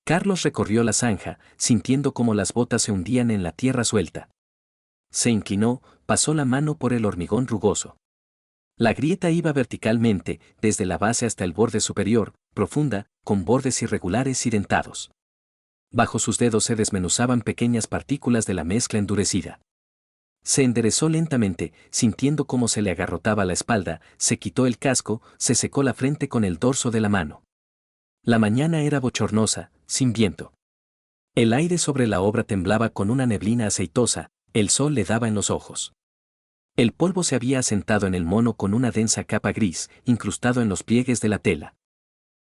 Carlos recorrió la zanja, sintiendo cómo las botas se hundían en la tierra suelta. Se inclinó, pasó la mano por el hormigón rugoso. La grieta iba verticalmente, desde la base hasta el borde superior, profunda, con bordes irregulares y dentados. Bajo sus dedos se desmenuzaban pequeñas partículas de la mezcla endurecida. Se enderezó lentamente, sintiendo cómo se le agarrotaba la espalda, se quitó el casco, se secó la frente con el dorso de la mano. La mañana era bochornosa, sin viento. El aire sobre la obra temblaba con una neblina aceitosa, el sol le daba en los ojos. El polvo se había asentado en el mono con una densa capa gris, incrustado en los pliegues de la tela.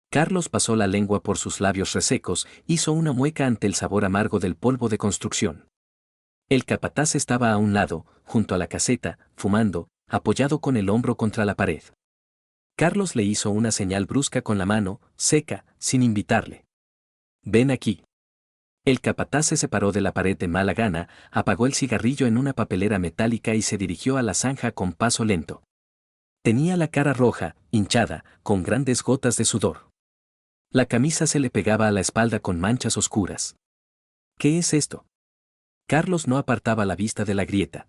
Carlos pasó la lengua por sus labios resecos, hizo una mueca ante el sabor amargo del polvo de construcción. El capataz estaba a un lado, junto a la caseta, fumando, apoyado con el hombro contra la pared. Carlos le hizo una señal brusca con la mano, seca, sin invitarle. «Ven aquí». El capataz se separó de la pared de mala gana, apagó el cigarrillo en una papelera metálica y se dirigió a la zanja con paso lento. Tenía la cara roja, hinchada, con grandes gotas de sudor. La camisa se le pegaba a la espalda con manchas oscuras. «¿Qué es esto?». Carlos no apartaba la vista de la grieta.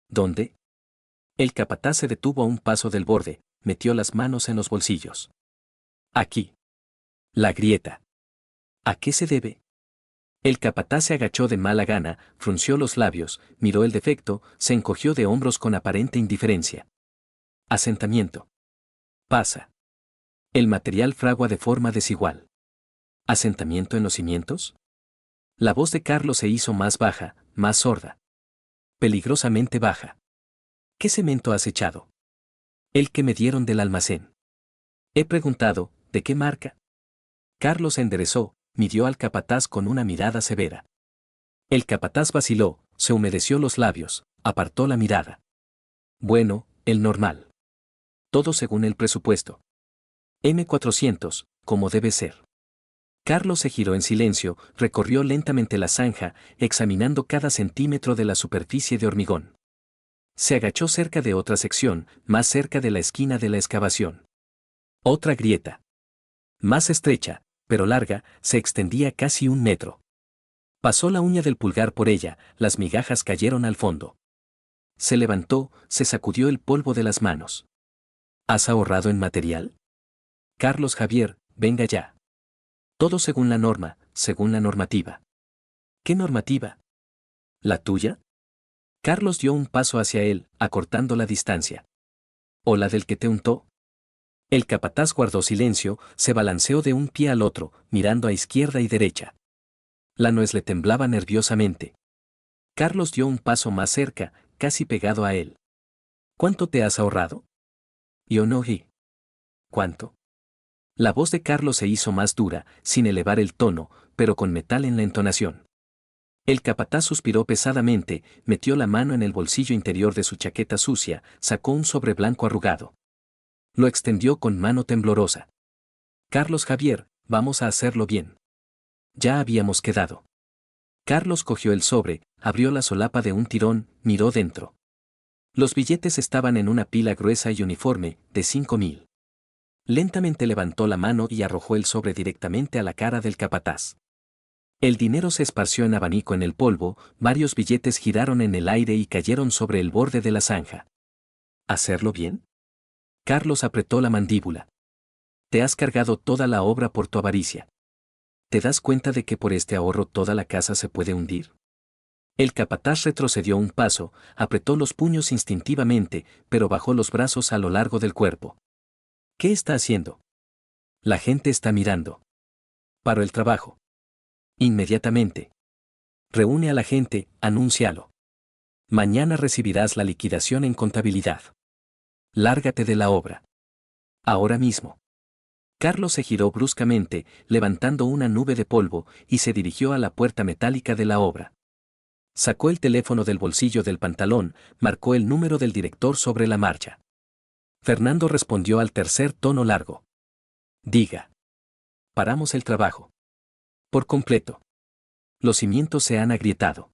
«¿Dónde?». El capataz se detuvo a un paso del borde, metió las manos en los bolsillos. «Aquí». «La grieta». «¿A qué se debe?». El capataz se agachó de mala gana, frunció los labios, miró el defecto, se encogió de hombros con aparente indiferencia. «Asentamiento». «Pasa». El material fragua de forma desigual. ¿Asentamiento en los cimientos? La voz de Carlos se hizo más baja, más sorda. Peligrosamente baja. ¿Qué cemento has echado? El que me dieron del almacén. He preguntado, ¿de qué marca? Carlos se enderezó, midió al capataz con una mirada severa. El capataz vaciló, se humedeció los labios, apartó la mirada. Bueno, el normal. Todo según el presupuesto. M400, como debe ser. Carlos se giró en silencio, recorrió lentamente la zanja, examinando cada centímetro de la superficie de hormigón. Se agachó cerca de otra sección, más cerca de la esquina de la excavación. Otra grieta. Más estrecha, pero larga, se extendía casi 1 metro. Pasó la uña del pulgar por ella, las migajas cayeron al fondo. Se levantó, se sacudió el polvo de las manos. ¿Has ahorrado en material? Carlos Javier, venga ya. Todo según la norma, según la normativa. ¿Qué normativa? ¿La tuya? Carlos dio un paso hacia él, acortando la distancia. ¿O la del que te untó? El capataz guardó silencio, se balanceó de un pie al otro, mirando a izquierda y derecha. La nuez le temblaba nerviosamente. Carlos dio un paso más cerca, casi pegado a él. ¿Cuánto te has ahorrado? Yo no oí. ¿Cuánto? La voz de Carlos se hizo más dura, sin elevar el tono, pero con metal en la entonación. El capataz suspiró pesadamente, metió la mano en el bolsillo interior de su chaqueta sucia, sacó un sobre blanco arrugado. Lo extendió con mano temblorosa. Carlos Javier, vamos a hacerlo bien. Ya habíamos quedado. Carlos cogió el sobre, abrió la solapa de un tirón, miró dentro. Los billetes estaban en una pila gruesa y uniforme, de 5.000. Lentamente levantó la mano y arrojó el sobre directamente a la cara del capataz. El dinero se esparció en abanico en el polvo, varios billetes giraron en el aire y cayeron sobre el borde de la zanja. ¿Hacerlo bien? Carlos apretó la mandíbula. Te has cargado toda la obra por tu avaricia. ¿Te das cuenta de que por este ahorro toda la casa se puede hundir? El capataz retrocedió un paso, apretó los puños instintivamente, pero bajó los brazos a lo largo del cuerpo. ¿Qué está haciendo? La gente está mirando. Paró el trabajo. Inmediatamente. Reúne a la gente, anúncialo. Mañana recibirás la liquidación en contabilidad. Lárgate de la obra. Ahora mismo. Carlos se giró bruscamente, levantando una nube de polvo, y se dirigió a la puerta metálica de la obra. Sacó el teléfono del bolsillo del pantalón, marcó el número del director sobre la marcha. Fernando respondió al tercer tono largo. Diga. Paramos el trabajo. Por completo. Los cimientos se han agrietado.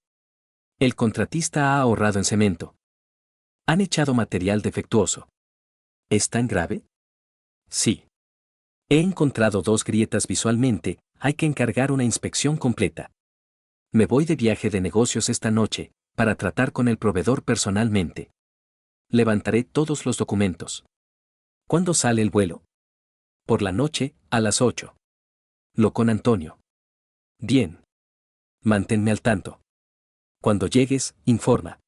El contratista ha ahorrado en cemento. Han echado material defectuoso. ¿Es tan grave? Sí. He encontrado 2 grietas visualmente, hay que encargar una inspección completa. Me voy de viaje de negocios esta noche, para tratar con el proveedor personalmente. Levantaré todos los documentos. ¿Cuándo sale el vuelo? Por la noche, a las 8. Lo con Antonio. Bien. Manténme al tanto. Cuando llegues, informa.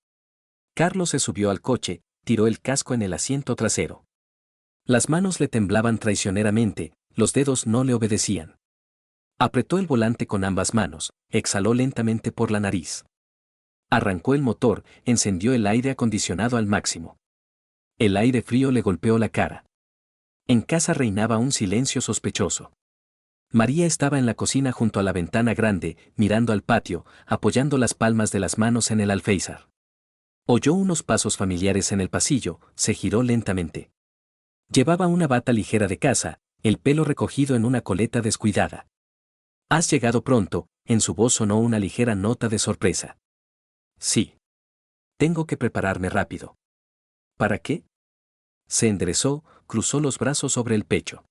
Carlos se subió al coche, tiró el casco en el asiento trasero. Las manos le temblaban traicioneramente, los dedos no le obedecían. Apretó el volante con ambas manos, exhaló lentamente por la nariz. Arrancó el motor, encendió el aire acondicionado al máximo. El aire frío le golpeó la cara. En casa reinaba un silencio sospechoso. María estaba en la cocina junto a la ventana grande, mirando al patio, apoyando las palmas de las manos en el alféizar. Oyó unos pasos familiares en el pasillo, se giró lentamente. Llevaba una bata ligera de casa, el pelo recogido en una coleta descuidada. «Has llegado pronto», en su voz sonó una ligera nota de sorpresa. «Sí. Tengo que prepararme rápido». «¿Para qué?» Se enderezó, cruzó los brazos sobre el pecho.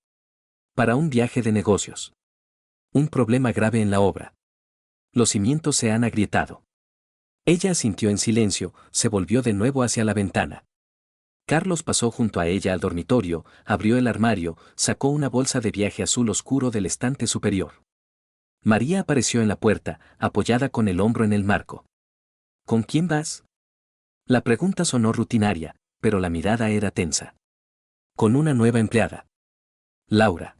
«Para un viaje de negocios. Un problema grave en la obra. Los cimientos se han agrietado». Ella asintió en silencio, se volvió de nuevo hacia la ventana. Carlos pasó junto a ella al dormitorio, abrió el armario, sacó una bolsa de viaje azul oscuro del estante superior. María apareció en la puerta, apoyada con el hombro en el marco. «¿Con quién vas?» La pregunta sonó rutinaria, pero la mirada era tensa. «Con una nueva empleada. Laura».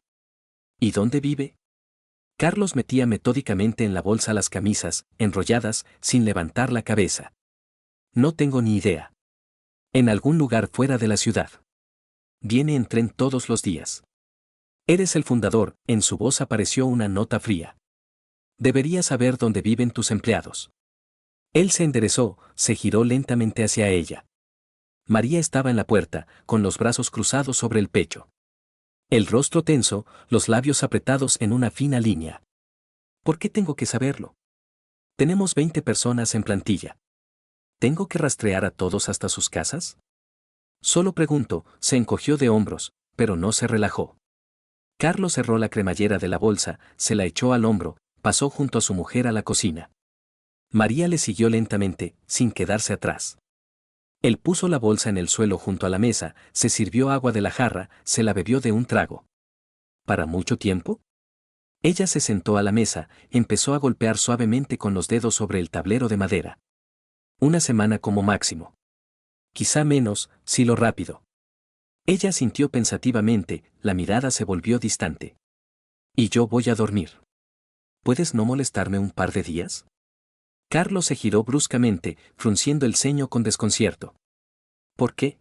«¿Y dónde vive?» Carlos metía metódicamente en la bolsa las camisas, enrolladas, sin levantar la cabeza. «No tengo ni idea. En algún lugar fuera de la ciudad. Viene en tren todos los días». «Eres el fundador», en su voz apareció una nota fría. «Deberías saber dónde viven tus empleados». Él se enderezó, se giró lentamente hacia ella. María estaba en la puerta, con los brazos cruzados sobre el pecho. El rostro tenso, los labios apretados en una fina línea. «¿Por qué tengo que saberlo? Tenemos 20 personas en plantilla. ¿Tengo que rastrear a todos hasta sus casas?» «Solo pregunto», se encogió de hombros, pero no se relajó. Carlos cerró la cremallera de la bolsa, se la echó al hombro, pasó junto a su mujer a la cocina. María le siguió lentamente, sin quedarse atrás. Él puso la bolsa en el suelo junto a la mesa, se sirvió agua de la jarra, se la bebió de un trago. ¿Para mucho tiempo? Ella se sentó a la mesa, empezó a golpear suavemente con los dedos sobre el tablero de madera. «Una semana como máximo. Quizá menos, si lo rápido». Ella sintió pensativamente, la mirada se volvió distante. «Y yo voy a dormir. ¿Puedes no molestarme un par de días?» Carlos se giró bruscamente, frunciendo el ceño con desconcierto. «¿Por qué?»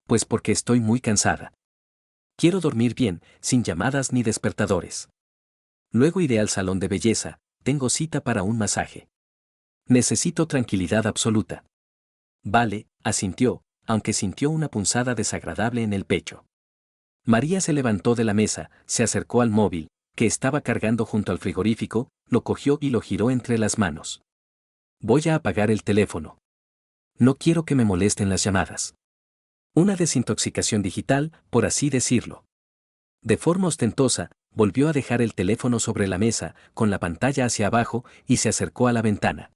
«Pues porque estoy muy cansada. Quiero dormir bien, sin llamadas ni despertadores. Luego iré al salón de belleza, tengo cita para un masaje. Necesito tranquilidad absoluta». «Vale», asintió, aunque sintió una punzada desagradable en el pecho. María se levantó de la mesa, se acercó al móvil, que estaba cargando junto al frigorífico, lo cogió y lo giró entre las manos. «Voy a apagar el teléfono. No quiero que me molesten las llamadas». Una desintoxicación digital, por así decirlo. De forma ostentosa, volvió a dejar el teléfono sobre la mesa, con la pantalla hacia abajo, y se acercó a la ventana.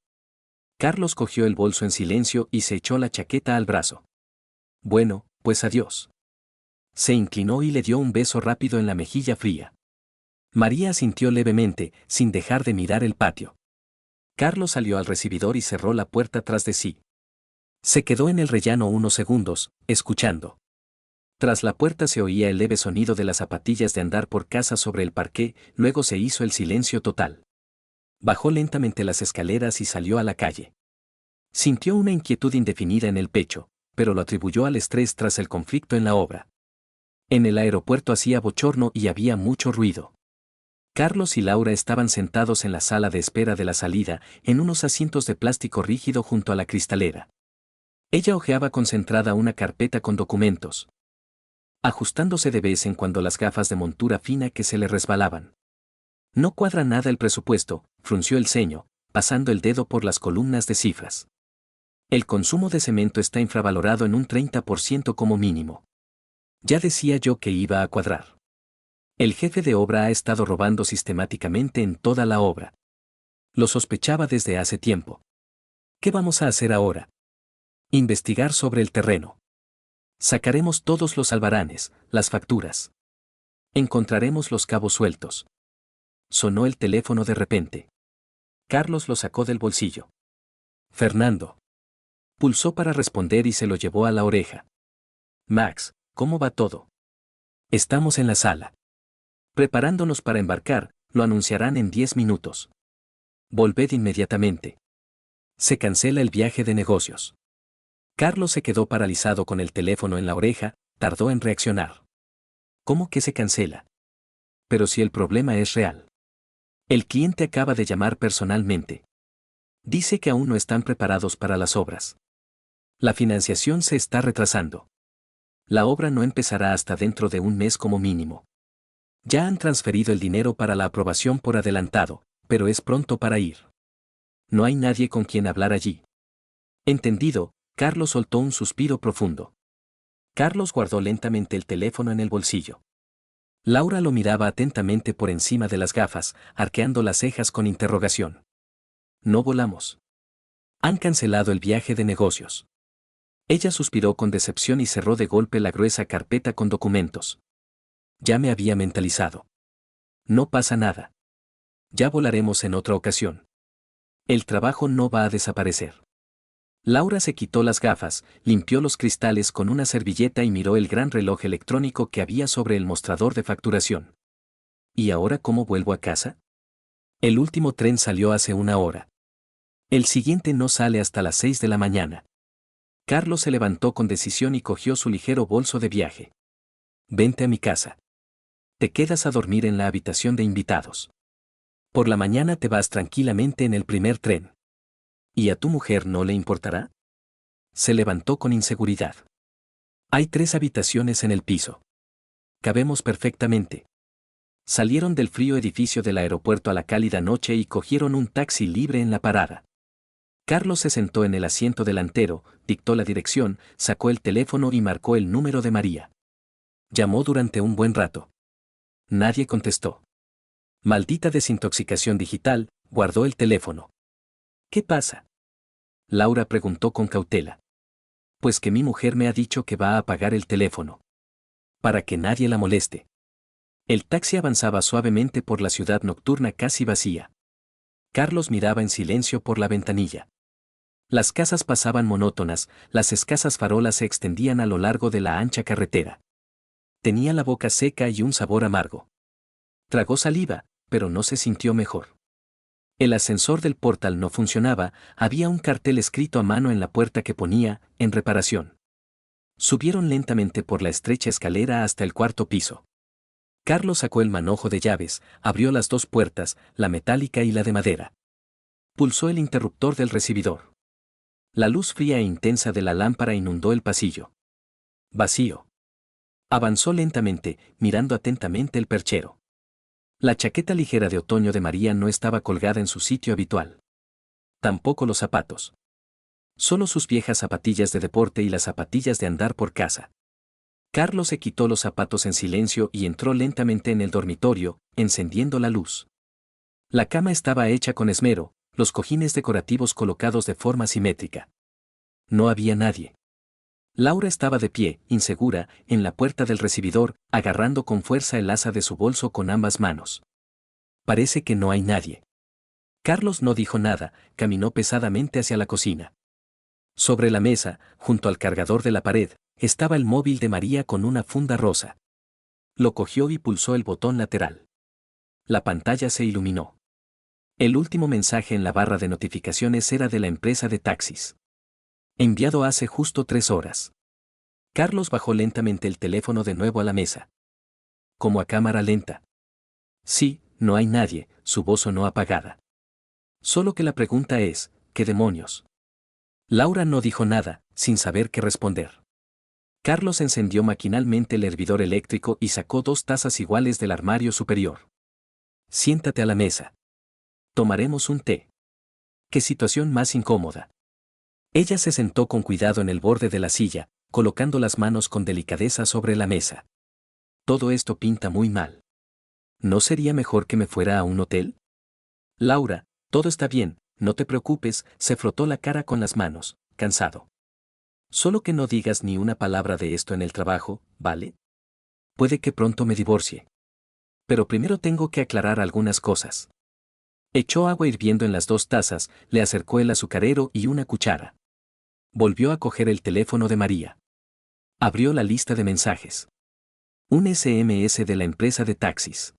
Carlos cogió el bolso en silencio y se echó la chaqueta al brazo. «Bueno, pues adiós». Se inclinó y le dio un beso rápido en la mejilla fría. María asintió levemente, sin dejar de mirar el patio. Carlos salió al recibidor y cerró la puerta tras de sí. Se quedó en el rellano unos segundos, escuchando. Tras la puerta se oía el leve sonido de las zapatillas de andar por casa sobre el parqué, luego se hizo el silencio total. Bajó lentamente las escaleras y salió a la calle. Sintió una inquietud indefinida en el pecho, pero lo atribuyó al estrés tras el conflicto en la obra. En el aeropuerto hacía bochorno y había mucho ruido. Carlos y Laura estaban sentados en la sala de espera de la salida, en unos asientos de plástico rígido junto a la cristalera. Ella hojeaba concentrada una carpeta con documentos, ajustándose de vez en cuando las gafas de montura fina que se le resbalaban. «No cuadra nada el presupuesto», frunció el ceño, pasando el dedo por las columnas de cifras. «El consumo de cemento está infravalorado en un 30% como mínimo. Ya decía yo que iba a cuadrar». El jefe de obra ha estado robando sistemáticamente en toda la obra. Lo sospechaba desde hace tiempo. ¿Qué vamos a hacer ahora? Investigar sobre el terreno. Sacaremos todos los albaranes, las facturas. Encontraremos los cabos sueltos. Sonó el teléfono de repente. Carlos lo sacó del bolsillo. Fernando. Pulsó para responder y se lo llevó a la oreja. Max, ¿cómo va todo? Estamos en la sala. Preparándonos para embarcar, lo anunciarán en 10 minutos. Volved inmediatamente. Se cancela el viaje de negocios. Carlos se quedó paralizado con el teléfono en la oreja, tardó en reaccionar. ¿Cómo que se cancela? Pero si el problema es real. El cliente acaba de llamar personalmente. Dice que aún no están preparados para las obras. La financiación se está retrasando. La obra no empezará hasta dentro de un mes como mínimo. Ya han transferido el dinero para la aprobación por adelantado, pero es pronto para ir. No hay nadie con quien hablar allí. Entendido, Carlos soltó un suspiro profundo. Carlos guardó lentamente el teléfono en el bolsillo. Laura lo miraba atentamente por encima de las gafas, arqueando las cejas con interrogación. No volamos. Han cancelado el viaje de negocios. Ella suspiró con decepción y cerró de golpe la gruesa carpeta con documentos. Ya me había mentalizado. No pasa nada. Ya volaremos en otra ocasión. El trabajo no va a desaparecer. Laura se quitó las gafas, limpió los cristales con una servilleta y miró el gran reloj electrónico que había sobre el mostrador de facturación. ¿Y ahora cómo vuelvo a casa? El último tren salió hace una hora. El siguiente no sale hasta las 6 de la mañana. Carlos se levantó con decisión y cogió su ligero bolso de viaje. Vente a mi casa. Te quedas a dormir en la habitación de invitados. Por la mañana te vas tranquilamente en el primer tren. ¿Y a tu mujer no le importará? Se levantó con inseguridad. Hay 3 habitaciones en el piso. Cabemos perfectamente. Salieron del frío edificio del aeropuerto a la cálida noche y cogieron un taxi libre en la parada. Carlos se sentó en el asiento delantero, dictó la dirección, sacó el teléfono y marcó el número de María. Llamó durante un buen rato. Nadie contestó. Maldita desintoxicación digital, guardó el teléfono. ¿Qué pasa? Laura preguntó con cautela. Pues que mi mujer me ha dicho que va a apagar el teléfono. Para que nadie la moleste. El taxi avanzaba suavemente por la ciudad nocturna casi vacía. Carlos miraba en silencio por la ventanilla. Las casas pasaban monótonas, las escasas farolas se extendían a lo largo de la ancha carretera. Tenía la boca seca y un sabor amargo. Tragó saliva, pero no se sintió mejor. El ascensor del portal no funcionaba, había un cartel escrito a mano en la puerta que ponía, en reparación. Subieron lentamente por la estrecha escalera hasta el 4º piso. Carlos sacó el manojo de llaves, abrió las 2 puertas, la metálica y la de madera. Pulsó el interruptor del recibidor. La luz fría e intensa de la lámpara inundó el pasillo. Vacío. Avanzó lentamente, mirando atentamente el perchero. La chaqueta ligera de otoño de María no estaba colgada en su sitio habitual. Tampoco los zapatos. Solo sus viejas zapatillas de deporte y las zapatillas de andar por casa. Carlos se quitó los zapatos en silencio y entró lentamente en el dormitorio, encendiendo la luz. La cama estaba hecha con esmero, los cojines decorativos colocados de forma simétrica. No había nadie. Laura estaba de pie, insegura, en la puerta del recibidor, agarrando con fuerza el asa de su bolso con ambas manos. Parece que no hay nadie. Carlos no dijo nada, caminó pesadamente hacia la cocina. Sobre la mesa, junto al cargador de la pared, estaba el móvil de María con una funda rosa. Lo cogió y pulsó el botón lateral. La pantalla se iluminó. El último mensaje en la barra de notificaciones era de la empresa de taxis. Enviado hace justo 3 horas. Carlos bajó lentamente el teléfono de nuevo a la mesa. Como a cámara lenta. Sí, no hay nadie, su voz sonó apagada. Solo que la pregunta es, ¿qué demonios? Laura no dijo nada, sin saber qué responder. Carlos encendió maquinalmente el hervidor eléctrico y sacó 2 tazas iguales del armario superior. Siéntate a la mesa. Tomaremos un té. Qué situación más incómoda. Ella se sentó con cuidado en el borde de la silla, colocando las manos con delicadeza sobre la mesa. Todo esto pinta muy mal. ¿No sería mejor que me fuera a un hotel? Laura, todo está bien, no te preocupes, se frotó la cara con las manos, cansado. Solo que no digas ni una palabra de esto en el trabajo, ¿vale? Puede que pronto me divorcie. Pero primero tengo que aclarar algunas cosas. Echó agua hirviendo en las 2 tazas, le acercó el azucarero y una cuchara. Volvió a coger el teléfono de María. Abrió la lista de mensajes. Un SMS de la empresa de taxis.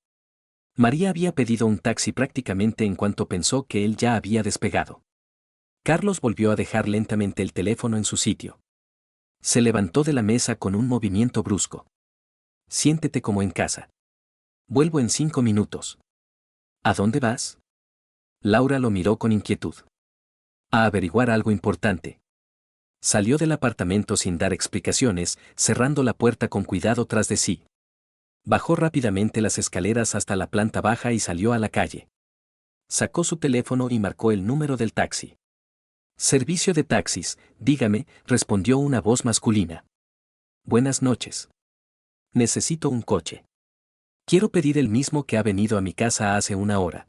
María había pedido un taxi prácticamente en cuanto pensó que él ya había despegado. Carlos volvió a dejar lentamente el teléfono en su sitio. Se levantó de la mesa con un movimiento brusco. Siéntete como en casa. Vuelvo en 5 minutos. ¿A dónde vas? Laura lo miró con inquietud. A averiguar algo importante. Salió del apartamento sin dar explicaciones, cerrando la puerta con cuidado tras de sí. Bajó rápidamente las escaleras hasta la planta baja y salió a la calle. Sacó su teléfono y marcó el número del taxi. Servicio de taxis, dígame, respondió una voz masculina. Buenas noches. Necesito un coche. Quiero pedir el mismo que ha venido a mi casa hace una hora.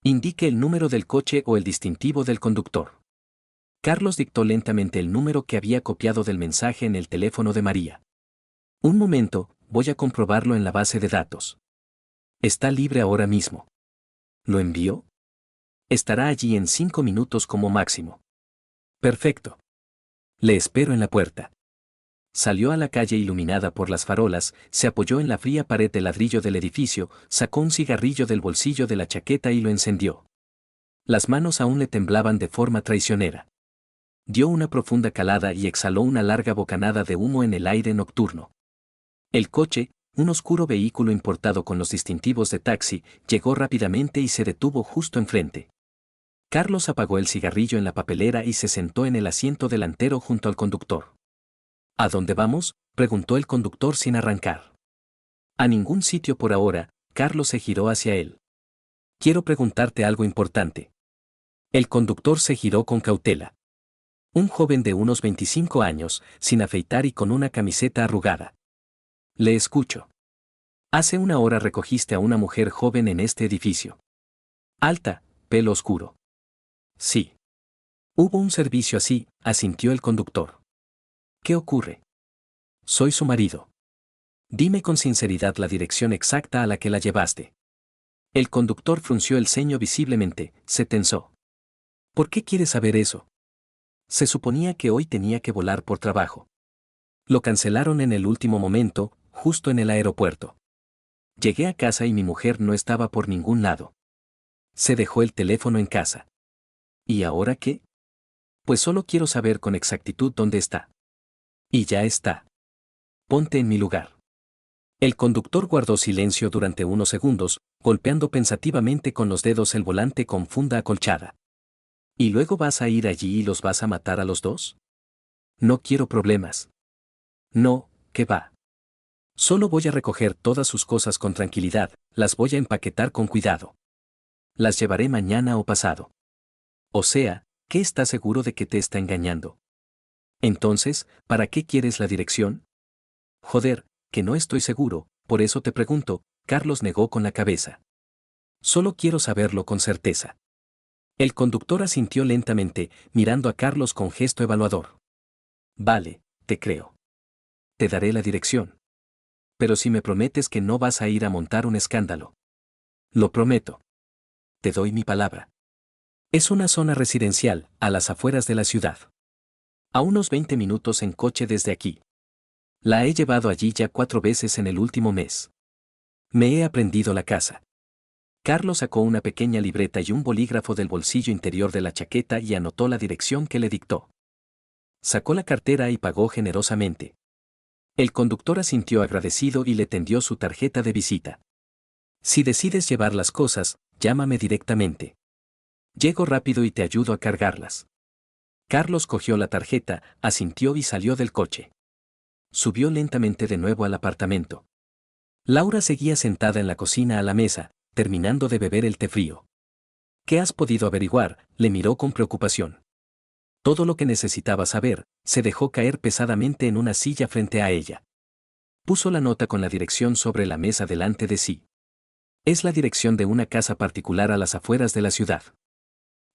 Indique el número del coche o el distintivo del conductor. Carlos dictó lentamente el número que había copiado del mensaje en el teléfono de María. Un momento, voy a comprobarlo en la base de datos. Está libre ahora mismo. ¿Lo envió? Estará allí en 5 minutos como máximo. Perfecto. Le espero en la puerta. Salió a la calle iluminada por las farolas, se apoyó en la fría pared de ladrillo del edificio, sacó un cigarrillo del bolsillo de la chaqueta y lo encendió. Las manos aún le temblaban de forma traicionera. Dio una profunda calada y exhaló una larga bocanada de humo en el aire nocturno. El coche, un oscuro vehículo importado con los distintivos de taxi, llegó rápidamente y se detuvo justo enfrente. Carlos apagó el cigarrillo en la papelera y se sentó en el asiento delantero junto al conductor. ¿A dónde vamos?, preguntó el conductor sin arrancar. A ningún sitio por ahora, Carlos se giró hacia él. Quiero preguntarte algo importante. El conductor se giró con cautela. Un joven de unos 25 años, sin afeitar y con una camiseta arrugada. Le escucho. Hace una hora recogiste a una mujer joven en este edificio. Alta, pelo oscuro. Sí. Hubo un servicio así, asintió el conductor. ¿Qué ocurre? Soy su marido. Dime con sinceridad la dirección exacta a la que la llevaste. El conductor frunció el ceño visiblemente, se tensó. ¿Por qué quieres saber eso? Se suponía que hoy tenía que volar por trabajo. Lo cancelaron en el último momento, justo en el aeropuerto. Llegué a casa y mi mujer no estaba por ningún lado. Se dejó el teléfono en casa. ¿Y ahora qué? Pues solo quiero saber con exactitud dónde está. Y ya está. Ponte en mi lugar. El conductor guardó silencio durante unos segundos, golpeando pensativamente con los dedos el volante con funda acolchada. ¿Y luego vas a ir allí y los vas a matar a los dos? No quiero problemas. No, ¿qué va? Solo voy a recoger todas sus cosas con tranquilidad, las voy a empaquetar con cuidado. Las llevaré mañana o pasado. O sea, ¿qué estás seguro de que te está engañando? Entonces, ¿para qué quieres la dirección? Joder, que no estoy seguro, por eso te pregunto, Carlos negó con la cabeza. Solo quiero saberlo con certeza. El conductor asintió lentamente, mirando a Carlos con gesto evaluador. Vale, te creo. Te daré la dirección. Pero si me prometes que no vas a ir a montar un escándalo. Lo prometo. Te doy mi palabra. Es una zona residencial, a las afueras de la ciudad. A unos 20 minutos en coche desde aquí. La he llevado allí ya 4 veces en el último mes. Me he aprendido la casa. Carlos sacó una pequeña libreta y un bolígrafo del bolsillo interior de la chaqueta y anotó la dirección que le dictó. Sacó la cartera y pagó generosamente. El conductor asintió agradecido y le tendió su tarjeta de visita. Si decides llevar las cosas, llámame directamente. Llego rápido y te ayudo a cargarlas. Carlos cogió la tarjeta, asintió y salió del coche. Subió lentamente de nuevo al apartamento. Laura seguía sentada en la cocina a la mesa, terminando de beber el té frío. ¿Qué has podido averiguar?, le miró con preocupación. Todo lo que necesitaba saber, se dejó caer pesadamente en una silla frente a ella. Puso la nota con la dirección sobre la mesa delante de sí. Es la dirección de una casa particular a las afueras de la ciudad.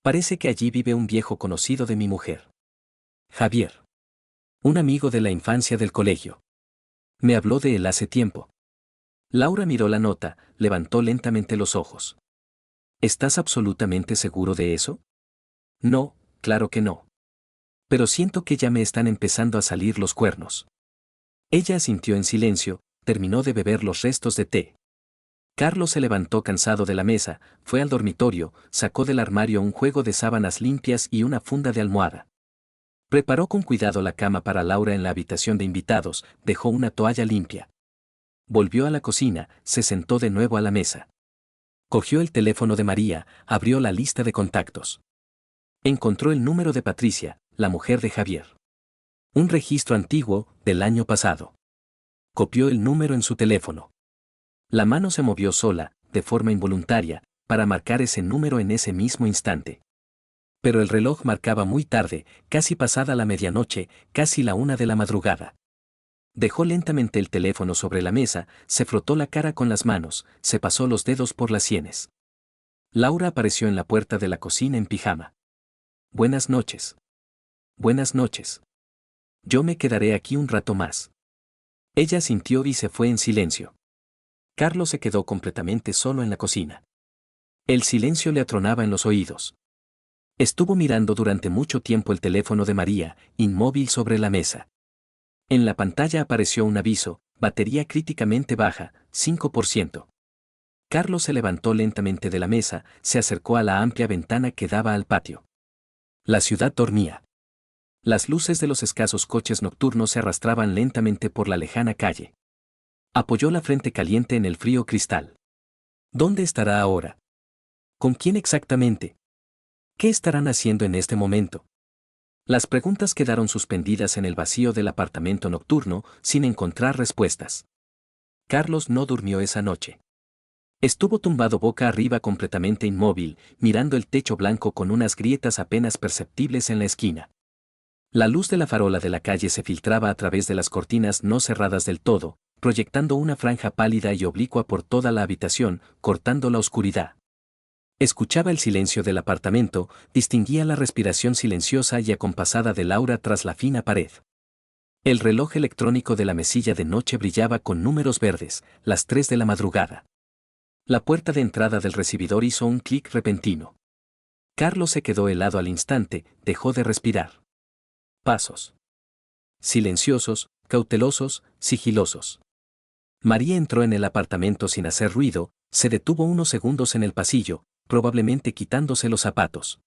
Parece que allí vive un viejo conocido de mi mujer. Javier. Un amigo de la infancia del colegio. Me habló de él hace tiempo. Laura miró la nota, levantó lentamente los ojos. ¿Estás absolutamente seguro de eso? No, claro que no. Pero siento que ya me están empezando a salir los cuernos. Ella asintió en silencio, terminó de beber los restos de té. Carlos se levantó cansado de la mesa, fue al dormitorio, sacó del armario un juego de sábanas limpias y una funda de almohada. Preparó con cuidado la cama para Laura en la habitación de invitados, dejó una toalla limpia. Volvió a la cocina, se sentó de nuevo a la mesa. Cogió el teléfono de María, abrió la lista de contactos. Encontró el número de Patricia, la mujer de Javier. Un registro antiguo, del año pasado. Copió el número en su teléfono. La mano se movió sola, de forma involuntaria, para marcar ese número en ese mismo instante. Pero el reloj marcaba muy tarde, casi pasada la medianoche, casi la 1 de la madrugada. Dejó lentamente el teléfono sobre la mesa, se frotó la cara con las manos, se pasó los dedos por las sienes. Laura apareció en la puerta de la cocina en pijama. Buenas noches. Buenas noches. Yo me quedaré aquí un rato más. Ella asintió y se fue en silencio. Carlos se quedó completamente solo en la cocina. El silencio le atronaba en los oídos. Estuvo mirando durante mucho tiempo el teléfono de María, inmóvil sobre la mesa. En la pantalla apareció un aviso, batería críticamente baja, 5%. Carlos se levantó lentamente de la mesa, se acercó a la amplia ventana que daba al patio. La ciudad dormía. Las luces de los escasos coches nocturnos se arrastraban lentamente por la lejana calle. Apoyó la frente caliente en el frío cristal. ¿Dónde estará ahora? ¿Con quién exactamente? ¿Qué estarán haciendo en este momento? Las preguntas quedaron suspendidas en el vacío del apartamento nocturno, sin encontrar respuestas. Carlos no durmió esa noche. Estuvo tumbado boca arriba completamente inmóvil, mirando el techo blanco con unas grietas apenas perceptibles en la esquina. La luz de la farola de la calle se filtraba a través de las cortinas no cerradas del todo, proyectando una franja pálida y oblicua por toda la habitación, cortando la oscuridad. Escuchaba el silencio del apartamento, distinguía la respiración silenciosa y acompasada de Laura tras la fina pared. El reloj electrónico de la mesilla de noche brillaba con números verdes, las 3 de la madrugada. La puerta de entrada del recibidor hizo un clic repentino. Carlos se quedó helado al instante, dejó de respirar. Pasos. Silenciosos, cautelosos, sigilosos. María entró en el apartamento sin hacer ruido, se detuvo unos segundos en el pasillo, probablemente quitándose los zapatos.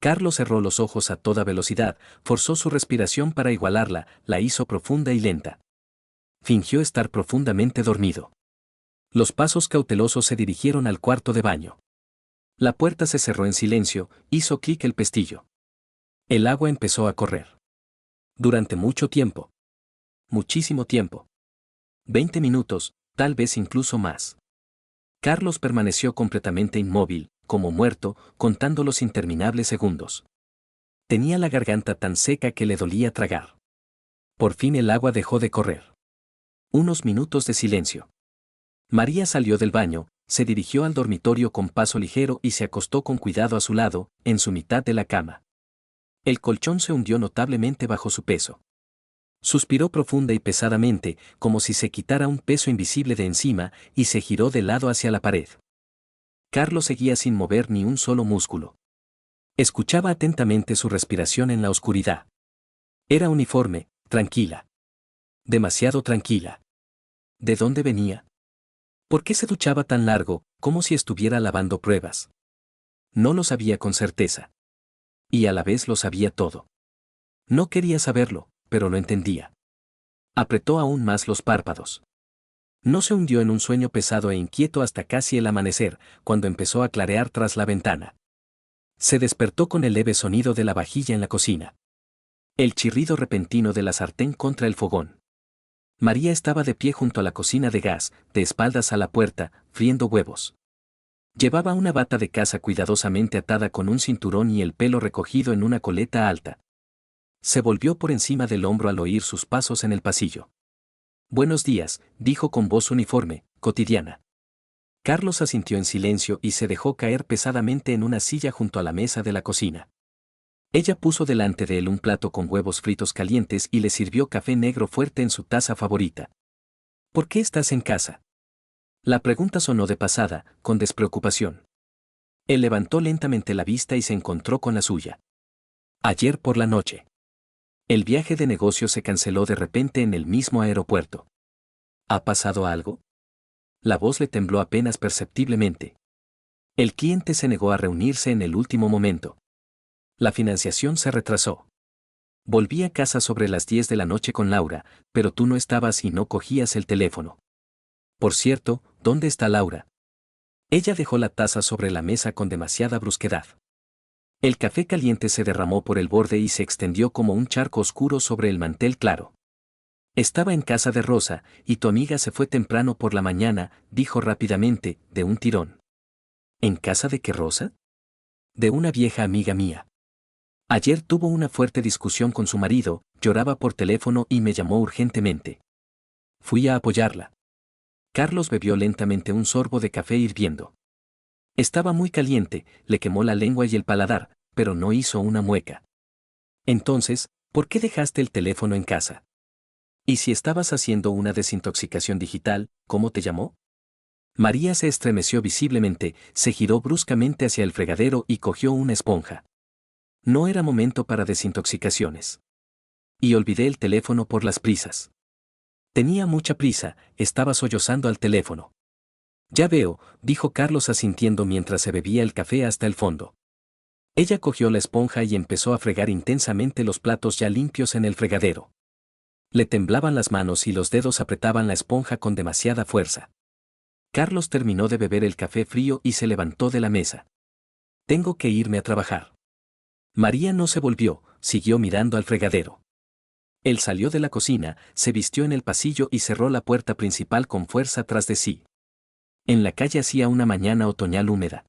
Carlos cerró los ojos a toda velocidad, forzó su respiración para igualarla, la hizo profunda y lenta. Fingió estar profundamente dormido. Los pasos cautelosos se dirigieron al cuarto de baño. La puerta se cerró en silencio, hizo clic el pestillo. El agua empezó a correr. Durante mucho tiempo. Muchísimo tiempo. 20 minutos, tal vez incluso más. Carlos permaneció completamente inmóvil, como muerto, contando los interminables segundos. Tenía la garganta tan seca que le dolía tragar. Por fin el agua dejó de correr. Unos minutos de silencio. María salió del baño, se dirigió al dormitorio con paso ligero y se acostó con cuidado a su lado, en su mitad de la cama. El colchón se hundió notablemente bajo su peso. Suspiró profunda y pesadamente, como si se quitara un peso invisible de encima, y se giró de lado hacia la pared. Carlos seguía sin mover ni un solo músculo. Escuchaba atentamente su respiración en la oscuridad. Era uniforme, tranquila. Demasiado tranquila. ¿De dónde venía? ¿Por qué se duchaba tan largo, como si estuviera lavando pruebas? No lo sabía con certeza. Y a la vez lo sabía todo. No quería saberlo, pero lo entendía. Apretó aún más los párpados. No se hundió en un sueño pesado e inquieto hasta casi el amanecer, cuando empezó a clarear tras la ventana. Se despertó con el leve sonido de la vajilla en la cocina. El chirrido repentino de la sartén contra el fogón. María estaba de pie junto a la cocina de gas, de espaldas a la puerta, friendo huevos. Llevaba una bata de casa cuidadosamente atada con un cinturón y el pelo recogido en una coleta alta. Se volvió por encima del hombro al oír sus pasos en el pasillo. Buenos días, dijo con voz uniforme, cotidiana. Carlos asintió en silencio y se dejó caer pesadamente en una silla junto a la mesa de la cocina. Ella puso delante de él un plato con huevos fritos calientes y le sirvió café negro fuerte en su taza favorita. ¿Por qué estás en casa? La pregunta sonó de pasada, con despreocupación. Él levantó lentamente la vista y se encontró con la suya. Ayer por la noche. El viaje de negocios se canceló de repente en el mismo aeropuerto. ¿Ha pasado algo? La voz le tembló apenas perceptiblemente. El cliente se negó a reunirse en el último momento. La financiación se retrasó. Volví a casa sobre las 10 de la noche con Laura, pero tú no estabas y no cogías el teléfono. Por cierto, ¿dónde está Laura? Ella dejó la taza sobre la mesa con demasiada brusquedad. El café caliente se derramó por el borde y se extendió como un charco oscuro sobre el mantel claro. Estaba en casa de Rosa, y tu amiga se fue temprano por la mañana, dijo rápidamente, de un tirón. ¿En casa de qué Rosa? De una vieja amiga mía. Ayer tuvo una fuerte discusión con su marido, lloraba por teléfono y me llamó urgentemente. Fui a apoyarla. Carlos bebió lentamente un sorbo de café hirviendo. Estaba muy caliente, le quemó la lengua y el paladar, pero no hizo una mueca. Entonces, ¿por qué dejaste el teléfono en casa? ¿Y si estabas haciendo una desintoxicación digital, cómo te llamó? María se estremeció visiblemente, se giró bruscamente hacia el fregadero y cogió una esponja. No era momento para desintoxicaciones. Y olvidé el teléfono por las prisas. Tenía mucha prisa, estaba sollozando al teléfono. Ya veo, dijo Carlos asintiendo mientras se bebía el café hasta el fondo. Ella cogió la esponja y empezó a fregar intensamente los platos ya limpios en el fregadero. Le temblaban las manos y los dedos apretaban la esponja con demasiada fuerza. Carlos terminó de beber el café frío y se levantó de la mesa. Tengo que irme a trabajar. María no se volvió, siguió mirando al fregadero. Él salió de la cocina, se vistió en el pasillo y cerró la puerta principal con fuerza tras de sí. En la calle hacía una mañana otoñal húmeda.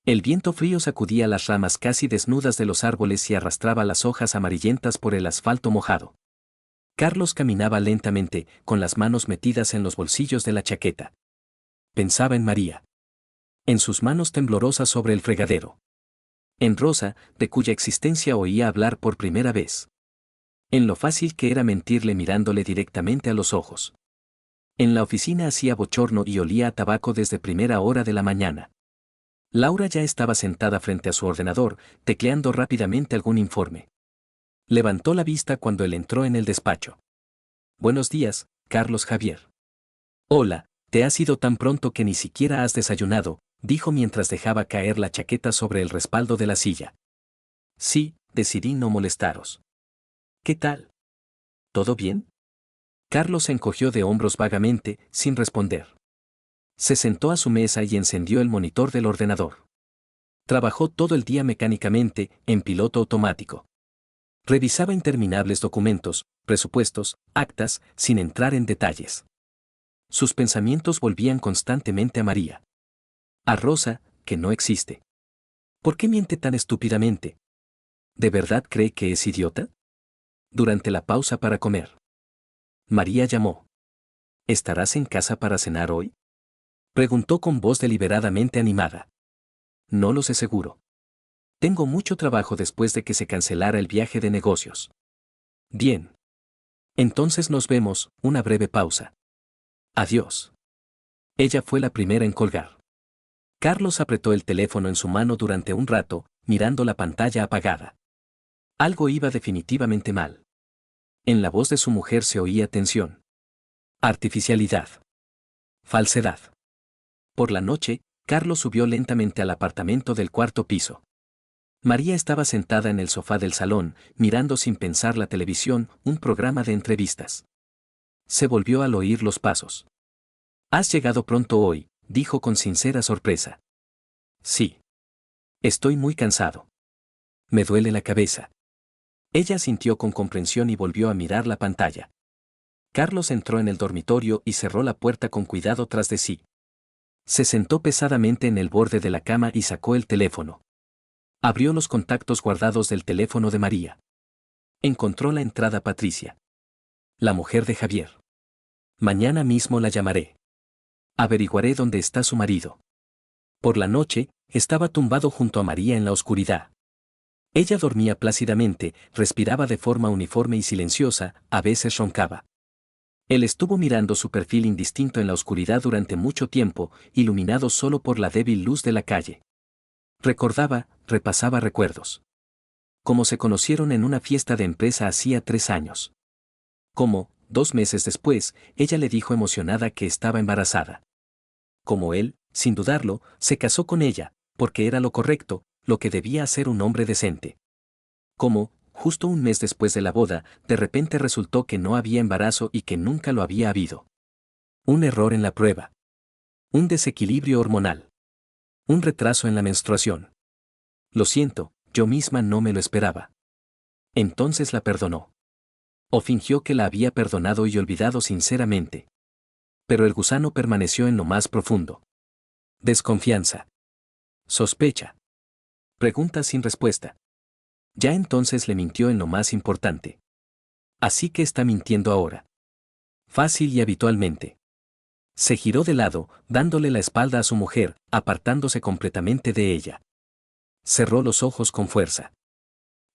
El viento frío sacudía las ramas casi desnudas de los árboles y arrastraba las hojas amarillentas por el asfalto mojado. Carlos caminaba lentamente, con las manos metidas en los bolsillos de la chaqueta. Pensaba en María. En sus manos temblorosas sobre el fregadero. En Rosa, de cuya existencia oía hablar por primera vez. En lo fácil que era mentirle mirándole directamente a los ojos. En la oficina hacía bochorno y olía a tabaco desde primera hora de la mañana. Laura ya estaba sentada frente a su ordenador, tecleando rápidamente algún informe. Levantó la vista cuando él entró en el despacho. Buenos días, Carlos Javier. Hola, te has ido tan pronto que ni siquiera has desayunado, dijo mientras dejaba caer la chaqueta sobre el respaldo de la silla. Sí, decidí no molestaros. ¿Qué tal? ¿Todo bien? Carlos se encogió de hombros vagamente, sin responder. Se sentó a su mesa y encendió el monitor del ordenador. Trabajó todo el día mecánicamente, en piloto automático. Revisaba interminables documentos, presupuestos, actas, sin entrar en detalles. Sus pensamientos volvían constantemente a María. A Rosa, que no existe. ¿Por qué miente tan estúpidamente? ¿De verdad cree que es idiota? Durante la pausa para comer. María llamó. ¿Estarás en casa para cenar hoy? Preguntó con voz deliberadamente animada. No lo sé seguro. Tengo mucho trabajo después de que se cancelara el viaje de negocios. Bien. Entonces nos vemos, una breve pausa. Adiós. Ella fue la primera en colgar. Carlos apretó el teléfono en su mano durante un rato, mirando la pantalla apagada. Algo iba definitivamente mal. En la voz de su mujer se oía tensión. Artificialidad. Falsedad. Por la noche, Carlos subió lentamente al apartamento del cuarto piso. María estaba sentada en el sofá del salón, mirando sin pensar la televisión, un programa de entrevistas. Se volvió al oír los pasos. Has llegado pronto hoy, dijo con sincera sorpresa. Sí. Estoy muy cansado. Me duele la cabeza. Ella sintió con comprensión y volvió a mirar la pantalla. Carlos entró en el dormitorio y cerró la puerta con cuidado tras de sí. Se sentó pesadamente en el borde de la cama y sacó el teléfono. Abrió los contactos guardados del teléfono de María. Encontró la entrada Patricia. La mujer de Javier. Mañana mismo la llamaré. Averiguaré dónde está su marido. Por la noche, estaba tumbado junto a María en la oscuridad. Ella dormía plácidamente, respiraba de forma uniforme y silenciosa, a veces roncaba. Él estuvo mirando su perfil indistinto en la oscuridad durante mucho tiempo, iluminado solo por la débil luz de la calle. Recordaba, repasaba recuerdos. Cómo se conocieron en una fiesta de empresa hacía 3 años. Cómo, 2 meses después, ella le dijo emocionada que estaba embarazada. Como él, sin dudarlo, se casó con ella, porque era lo correcto, lo que debía hacer un hombre decente. Como, justo un mes después de la boda, de repente resultó que no había embarazo y que nunca lo había habido. Un error en la prueba. Un desequilibrio hormonal. Un retraso en la menstruación. Lo siento, yo misma no me lo esperaba. Entonces la perdonó. O fingió que la había perdonado y olvidado sinceramente. Pero el gusano permaneció en lo más profundo. Desconfianza. Sospecha. Preguntas sin respuesta. Ya entonces le mintió en lo más importante. Así que está mintiendo ahora. Fácil y habitualmente. Se giró de lado, dándole la espalda a su mujer, apartándose completamente de ella. Cerró los ojos con fuerza.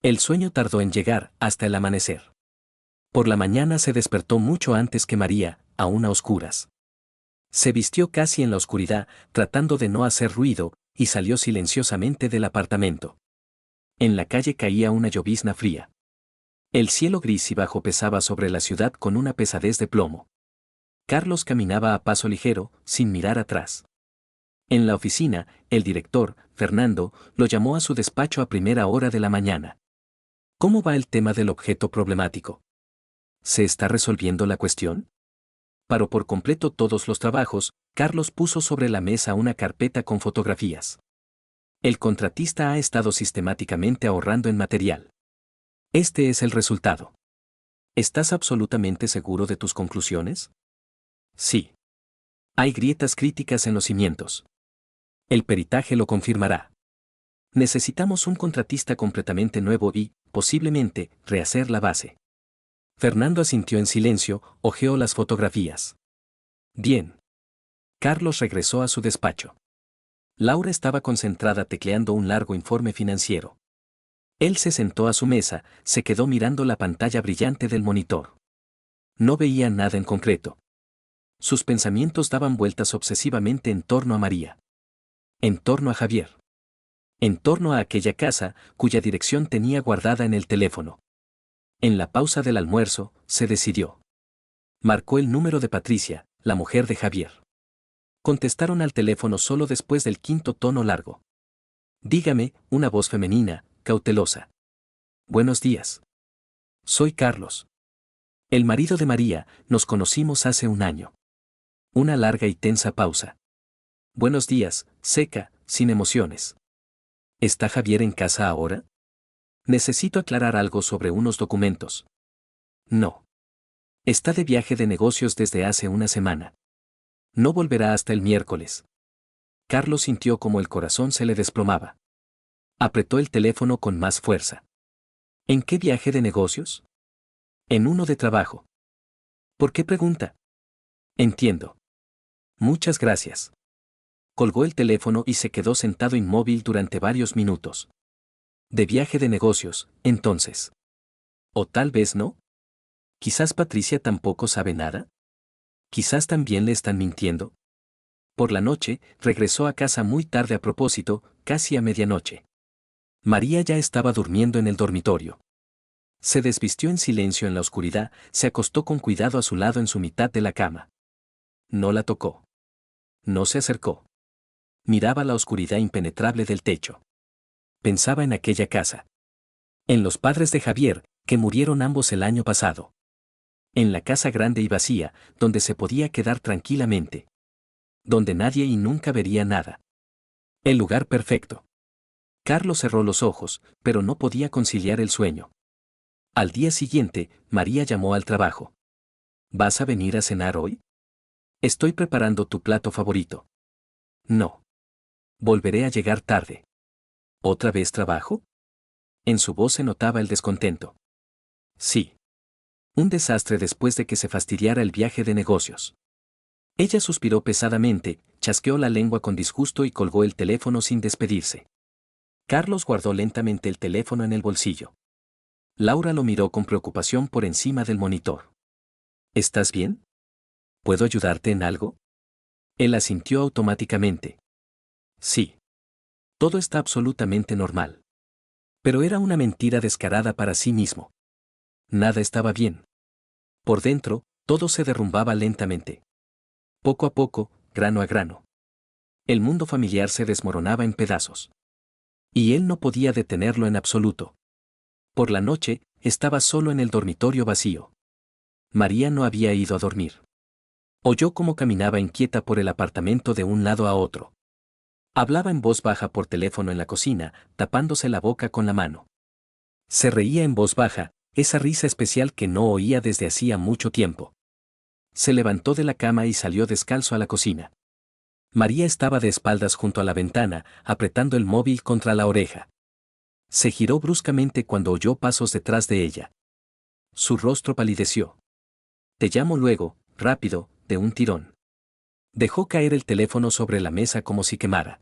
El sueño tardó en llegar, hasta el amanecer. Por la mañana se despertó mucho antes que María, aún a oscuras. Se vistió casi en la oscuridad, tratando de no hacer ruido, y salió silenciosamente del apartamento. En la calle caía una llovizna fría. El cielo gris y bajo pesaba sobre la ciudad con una pesadez de plomo. Carlos caminaba a paso ligero, sin mirar atrás. En la oficina, el director, Fernando, lo llamó a su despacho a primera hora de la mañana. ¿Cómo va el tema del objeto problemático? ¿Se está resolviendo la cuestión? Paró por completo todos los trabajos. Carlos puso sobre la mesa una carpeta con fotografías. El contratista ha estado sistemáticamente ahorrando en material. Este es el resultado. ¿Estás absolutamente seguro de tus conclusiones? Sí. Hay grietas críticas en los cimientos. El peritaje lo confirmará. Necesitamos un contratista completamente nuevo y, posiblemente, rehacer la base. Fernando asintió en silencio, hojeó las fotografías. Bien. Carlos regresó a su despacho. Laura estaba concentrada tecleando un largo informe financiero. Él se sentó a su mesa, se quedó mirando la pantalla brillante del monitor. No veía nada en concreto. Sus pensamientos daban vueltas obsesivamente en torno a María. En torno a Javier. En torno a aquella casa, cuya dirección tenía guardada en el teléfono. En la pausa del almuerzo, se decidió. Marcó el número de Patricia, la mujer de Javier. Contestaron al teléfono solo después del quinto tono largo. Dígame, una voz femenina, cautelosa. Buenos días. Soy Carlos. El marido de María, nos conocimos hace un año. Una larga y tensa pausa. Buenos días, seca, sin emociones. ¿Está Javier en casa ahora? Necesito aclarar algo sobre unos documentos. No. Está de viaje de negocios desde hace una semana. No volverá hasta el miércoles. Carlos sintió como el corazón se le desplomaba. Apretó el teléfono con más fuerza. ¿En qué viaje de negocios? En uno de trabajo. ¿Por qué pregunta? Entiendo. Muchas gracias. Colgó el teléfono y se quedó sentado inmóvil durante varios minutos. De viaje de negocios, entonces. O tal vez no. Quizás Patricia tampoco sabe nada. Quizás también le están mintiendo. Por la noche, regresó a casa muy tarde a propósito, casi a medianoche. María ya estaba durmiendo en el dormitorio. Se desvistió en silencio en la oscuridad, se acostó con cuidado a su lado en su mitad de la cama. No la tocó. No se acercó. Miraba la oscuridad impenetrable del techo. Pensaba en aquella casa. En los padres de Javier, que murieron ambos el año pasado. En la casa grande y vacía, donde se podía quedar tranquilamente. Donde nadie y nunca vería nada. El lugar perfecto. Carlos cerró los ojos, pero no podía conciliar el sueño. Al día siguiente, María llamó al trabajo. ¿Vas a venir a cenar hoy? Estoy preparando tu plato favorito. No. Volveré a llegar tarde. ¿Otra vez trabajo? En su voz se notaba el descontento. Sí. Un desastre después de que se fastidiara el viaje de negocios. Ella suspiró pesadamente, chasqueó la lengua con disgusto y colgó el teléfono sin despedirse. Carlos guardó lentamente el teléfono en el bolsillo. Laura lo miró con preocupación por encima del monitor. ¿Estás bien? ¿Puedo ayudarte en algo? Él asintió automáticamente. Sí. Todo está absolutamente normal. Pero era una mentira descarada para sí mismo. Nada estaba bien. Por dentro, todo se derrumbaba lentamente. Poco a poco, grano a grano. El mundo familiar se desmoronaba en pedazos. Y él no podía detenerlo en absoluto. Por la noche, estaba solo en el dormitorio vacío. María no había ido a dormir. Oyó cómo caminaba inquieta por el apartamento de un lado a otro. Hablaba en voz baja por teléfono en la cocina, tapándose la boca con la mano. Se reía en voz baja, esa risa especial que no oía desde hacía mucho tiempo. Se levantó de la cama y salió descalzo a la cocina. María estaba de espaldas junto a la ventana, apretando el móvil contra la oreja. Se giró bruscamente cuando oyó pasos detrás de ella. Su rostro palideció. Te llamo luego, rápido, de un tirón. Dejó caer el teléfono sobre la mesa como si quemara.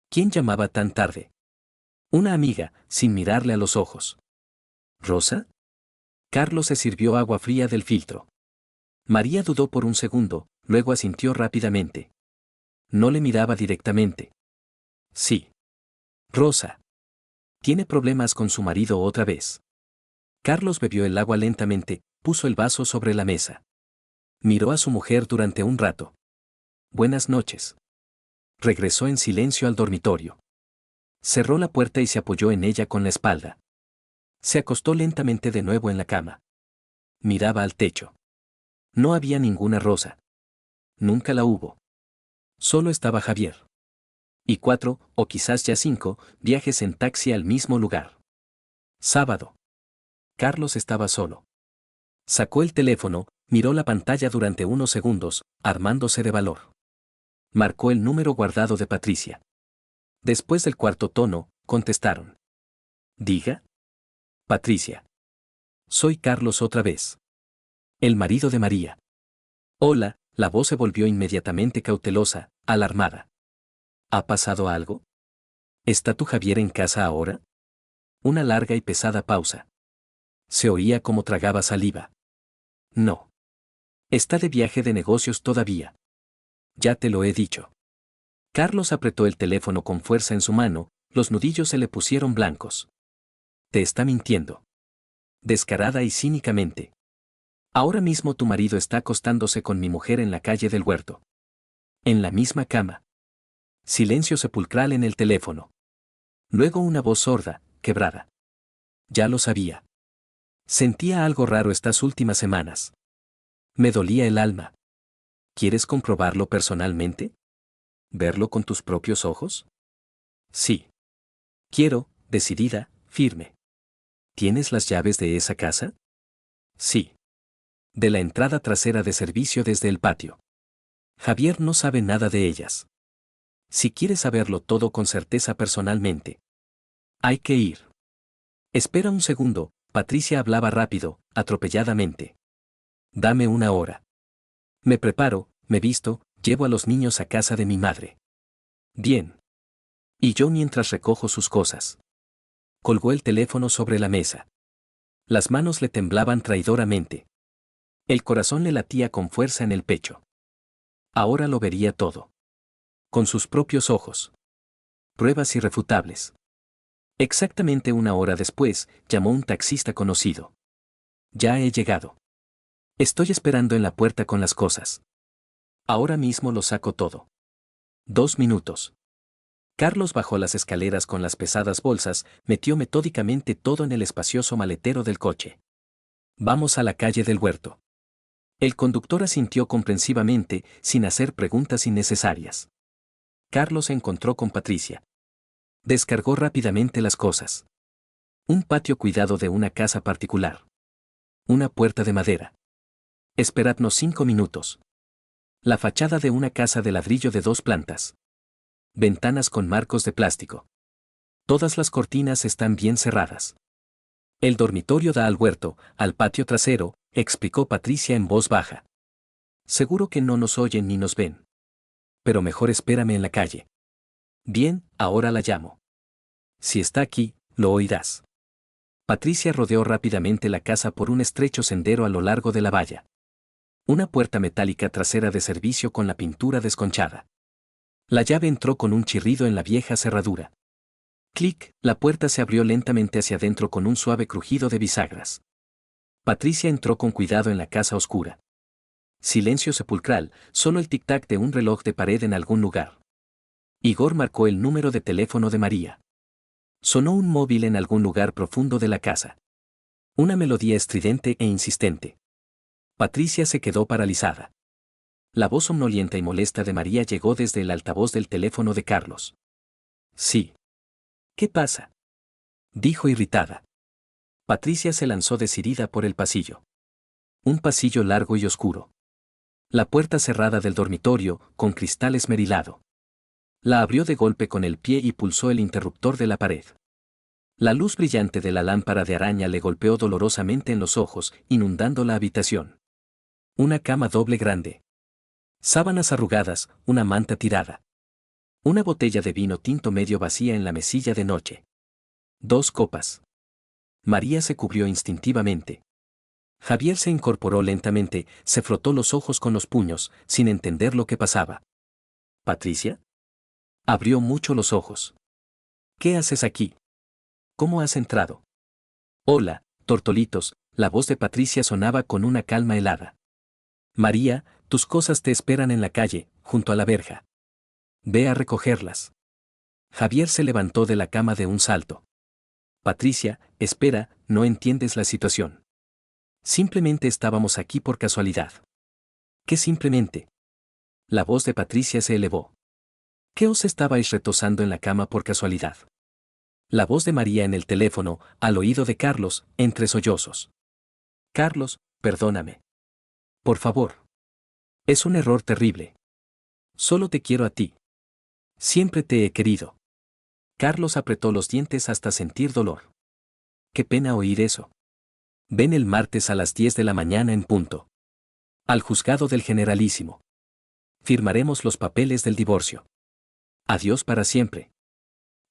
¿Quién llamaba tan tarde? Una amiga, sin mirarle a los ojos. ¿Rosa? Carlos se sirvió agua fría del filtro. María dudó por un segundo, luego asintió rápidamente. No le miraba directamente. Sí. Rosa. Tiene problemas con su marido otra vez. Carlos bebió el agua lentamente, puso el vaso sobre la mesa. Miró a su mujer durante un rato. Buenas noches. Regresó en silencio al dormitorio. Cerró la puerta y se apoyó en ella con la espalda. Se acostó lentamente de nuevo en la cama. Miraba al techo. No había ninguna Rosa. Nunca la hubo. Solo estaba Javier. Y 4, o quizás ya 5, viajes en taxi al mismo lugar. Sábado. Carlos estaba solo. Sacó el teléfono, miró la pantalla durante unos segundos, armándose de valor. Marcó el número guardado de Patricia. Después del cuarto tono, contestaron. Diga. Patricia. Soy Carlos otra vez. El marido de María. Hola, la voz se volvió inmediatamente cautelosa, alarmada. ¿Ha pasado algo? ¿Está tu Javier en casa ahora? Una larga y pesada pausa. Se oía como tragaba saliva. No. Está de viaje de negocios todavía. Ya te lo he dicho. Carlos apretó el teléfono con fuerza en su mano, los nudillos se le pusieron blancos. Te está mintiendo. Descarada y cínicamente. Ahora mismo tu marido está acostándose con mi mujer en la calle del huerto. En la misma cama. Silencio sepulcral en el teléfono. Luego una voz sorda, quebrada. Ya lo sabía. Sentía algo raro estas últimas semanas. Me dolía el alma. ¿Quieres comprobarlo personalmente? ¿Verlo con tus propios ojos? Sí. Quiero, decidida, firme. ¿Tienes las llaves de esa casa? Sí. De la entrada trasera de servicio desde el patio. Javier no sabe nada de ellas. Si quieres saberlo todo con certeza personalmente. Hay que ir. Espera un segundo, Patricia hablaba rápido, atropelladamente. Dame una hora. Me preparo, me visto, llevo a los niños a casa de mi madre. Bien. Y yo mientras recojo sus cosas. Colgó el teléfono sobre la mesa. Las manos le temblaban traidoramente. El corazón le latía con fuerza en el pecho. Ahora lo vería todo. Con sus propios ojos. Pruebas irrefutables. Exactamente una hora después, llamó un taxista conocido. Ya he llegado. Estoy esperando en la puerta con las cosas. Ahora mismo lo saco todo. 2 minutos. Carlos bajó las escaleras con las pesadas bolsas, metió metódicamente todo en el espacioso maletero del coche. Vamos a la calle del huerto. El conductor asintió comprensivamente, sin hacer preguntas innecesarias. Carlos se encontró con Patricia. Descargó rápidamente las cosas. Un patio cuidado de una casa particular. Una puerta de madera. Esperadnos 5 minutos. La fachada de una casa de ladrillo de 2 plantas. Ventanas con marcos de plástico. Todas las cortinas están bien cerradas. El dormitorio da al huerto, al patio trasero, explicó Patricia en voz baja. Seguro que no nos oyen ni nos ven. Pero mejor espérame en la calle. Bien, ahora la llamo. Si está aquí, lo oirás. Patricia rodeó rápidamente la casa por un estrecho sendero a lo largo de la valla. Una puerta metálica trasera de servicio con la pintura desconchada. La llave entró con un chirrido en la vieja cerradura. Clic, la puerta se abrió lentamente hacia adentro con un suave crujido de bisagras. Patricia entró con cuidado en la casa oscura. Silencio sepulcral, solo el tic-tac de un reloj de pared en algún lugar. Igor marcó el número de teléfono de María. Sonó un móvil en algún lugar profundo de la casa. Una melodía estridente e insistente. Patricia se quedó paralizada. La voz somnolienta y molesta de María llegó desde el altavoz del teléfono de Carlos. Sí. ¿Qué pasa?, dijo irritada. Patricia se lanzó decidida por el pasillo. Un pasillo largo y oscuro. La puerta cerrada del dormitorio, con cristal esmerilado. La abrió de golpe con el pie y pulsó el interruptor de la pared. La luz brillante de la lámpara de araña le golpeó dolorosamente en los ojos, inundando la habitación. Una cama doble grande. Sábanas arrugadas, una manta tirada. Una botella de vino tinto medio vacía en la mesilla de noche. 2 copas. María se cubrió instintivamente. Javier se incorporó lentamente, se frotó los ojos con los puños, sin entender lo que pasaba. ¿Patricia? Abrió mucho los ojos. ¿Qué haces aquí? ¿Cómo has entrado? Hola, tortolitos, la voz de Patricia sonaba con una calma helada. María, tus cosas te esperan en la calle, junto a la verja. Ve a recogerlas. Javier se levantó de la cama de un salto. Patricia, espera, no entiendes la situación. Simplemente estábamos aquí por casualidad. ¿Qué simplemente? La voz de Patricia se elevó. ¿Qué os estabais retosando en la cama por casualidad? La voz de María en el teléfono, al oído de Carlos, entre sollozos. Carlos, perdóname. Por favor. Es un error terrible. Solo te quiero a ti. Siempre te he querido. Carlos apretó los dientes hasta sentir dolor. Qué pena oír eso. Ven el martes a las 10 de la mañana en punto. Al juzgado del Generalísimo. Firmaremos los papeles del divorcio. Adiós para siempre.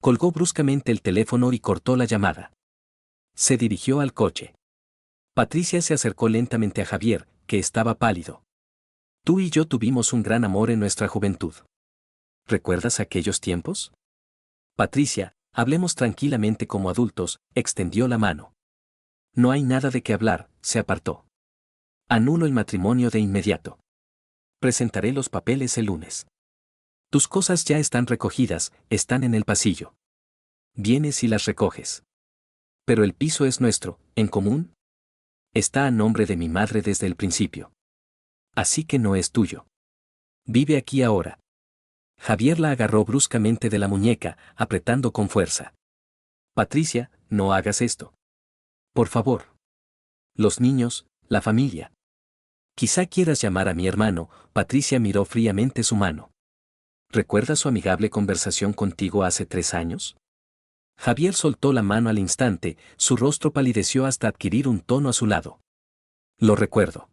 Colgó bruscamente el teléfono y cortó la llamada. Se dirigió al coche. Patricia se acercó lentamente a Javier, que estaba pálido. Tú y yo tuvimos un gran amor en nuestra juventud. ¿Recuerdas aquellos tiempos? Patricia, hablemos tranquilamente como adultos, extendió la mano. No hay nada de qué hablar, se apartó. Anulo el matrimonio de inmediato. Presentaré los papeles el lunes. Tus cosas ya están recogidas, están en el pasillo. Vienes y las recoges. Pero el piso es nuestro, ¿en común? Está a nombre de mi madre desde el principio. Así que no es tuyo. Vive aquí ahora. Javier la agarró bruscamente de la muñeca, apretando con fuerza. Patricia, no hagas esto. Por favor. Los niños, la familia. Quizá quieras llamar a mi hermano. Patricia miró fríamente su mano. ¿Recuerdas su amigable conversación contigo hace 3 años? Javier soltó la mano al instante, su rostro palideció hasta adquirir un tono azulado. Lo recuerdo.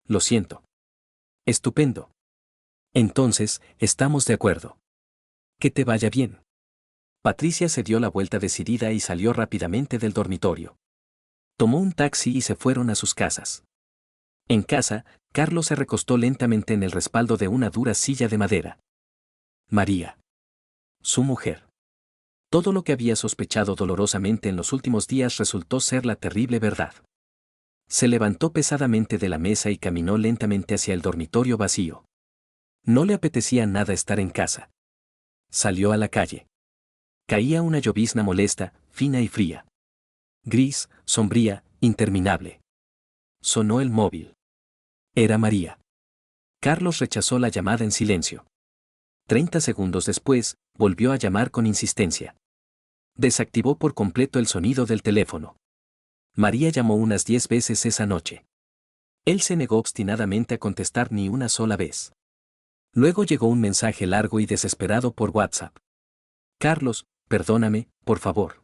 Lo siento. Estupendo. Entonces, estamos de acuerdo. Que te vaya bien. Patricia se dio la vuelta decidida y salió rápidamente del dormitorio. Tomó un taxi y se fueron a sus casas. En casa, Carlos se recostó lentamente en el respaldo de una dura silla de madera. María. Su mujer. Todo lo que había sospechado dolorosamente en los últimos días resultó ser la terrible verdad. Se levantó pesadamente de la mesa y caminó lentamente hacia el dormitorio vacío. No le apetecía nada estar en casa. Salió a la calle. Caía una llovizna molesta, fina y fría. Gris, sombría, interminable. Sonó el móvil. Era María. Carlos rechazó la llamada en silencio. 30 segundos después, volvió a llamar con insistencia. Desactivó por completo el sonido del teléfono. María llamó unas 10 veces esa noche. Él se negó obstinadamente a contestar ni una sola vez. Luego llegó un mensaje largo y desesperado por WhatsApp. Carlos, perdóname, por favor.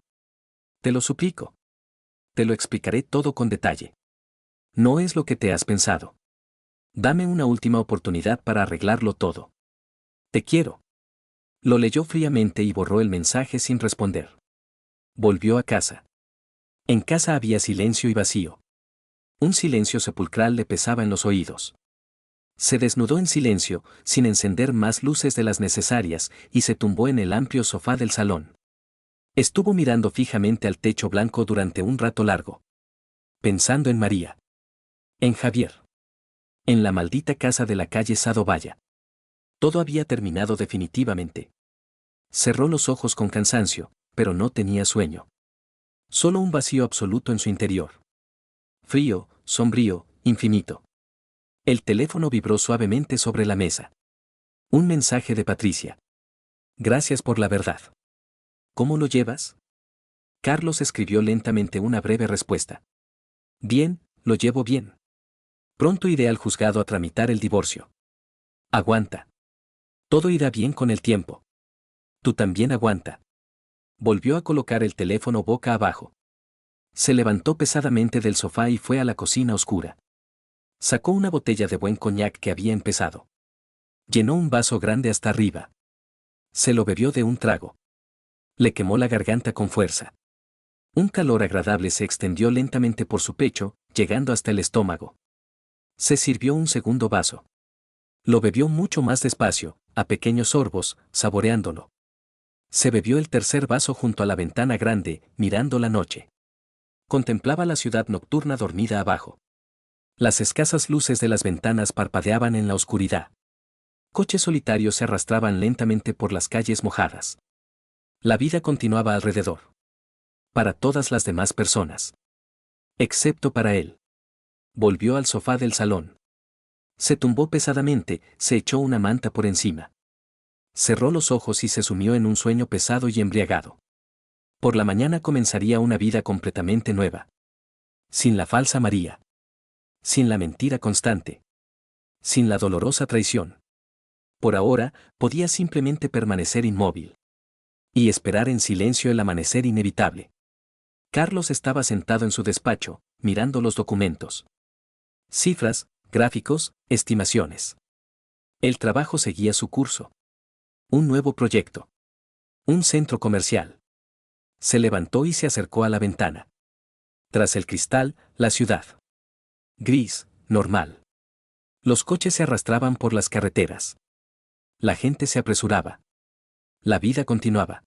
Te lo suplico. Te lo explicaré todo con detalle. No es lo que te has pensado. Dame una última oportunidad para arreglarlo todo. Te quiero. Lo leyó fríamente y borró el mensaje sin responder. Volvió a casa. En casa había silencio y vacío. Un silencio sepulcral le pesaba en los oídos. Se desnudó en silencio, sin encender más luces de las necesarias, y se tumbó en el amplio sofá del salón. Estuvo mirando fijamente al techo blanco durante un rato largo. Pensando en María. En Javier. En la maldita casa de la calle Sado Valla. Todo había terminado definitivamente. Cerró los ojos con cansancio, pero no tenía sueño. Solo un vacío absoluto en su interior. Frío, sombrío, infinito. El teléfono vibró suavemente sobre la mesa. Un mensaje de Patricia. Gracias por la verdad. ¿Cómo lo llevas? Carlos escribió lentamente una breve respuesta. Bien, lo llevo bien. Pronto iré al juzgado a tramitar el divorcio. Aguanta. Todo irá bien con el tiempo. Tú también aguanta. Volvió a colocar el teléfono boca abajo. Se levantó pesadamente del sofá y fue a la cocina oscura. Sacó una botella de buen coñac que había empezado. Llenó un vaso grande hasta arriba. Se lo bebió de un trago. Le quemó la garganta con fuerza. Un calor agradable se extendió lentamente por su pecho, llegando hasta el estómago. Se sirvió un segundo vaso. Lo bebió mucho más despacio, a pequeños sorbos, saboreándolo. Se bebió el tercer vaso junto a la ventana grande, mirando la noche. Contemplaba la ciudad nocturna dormida abajo. Las escasas luces de las ventanas parpadeaban en la oscuridad. Coches solitarios se arrastraban lentamente por las calles mojadas. La vida continuaba alrededor. Para todas las demás personas. Excepto para él. Volvió al sofá del salón. Se tumbó pesadamente, se echó una manta por encima. Cerró los ojos y se sumió en un sueño pesado y embriagado. Por la mañana comenzaría una vida completamente nueva. Sin la falsa María. Sin la mentira constante. Sin la dolorosa traición. Por ahora, podía simplemente permanecer inmóvil. Y esperar en silencio el amanecer inevitable. Carlos estaba sentado en su despacho, mirando los documentos. Cifras, gráficos, estimaciones. El trabajo seguía su curso. Un nuevo proyecto. Un centro comercial. Se levantó y se acercó a la ventana. Tras el cristal, la ciudad. Gris, normal. Los coches se arrastraban por las carreteras. La gente se apresuraba. La vida continuaba.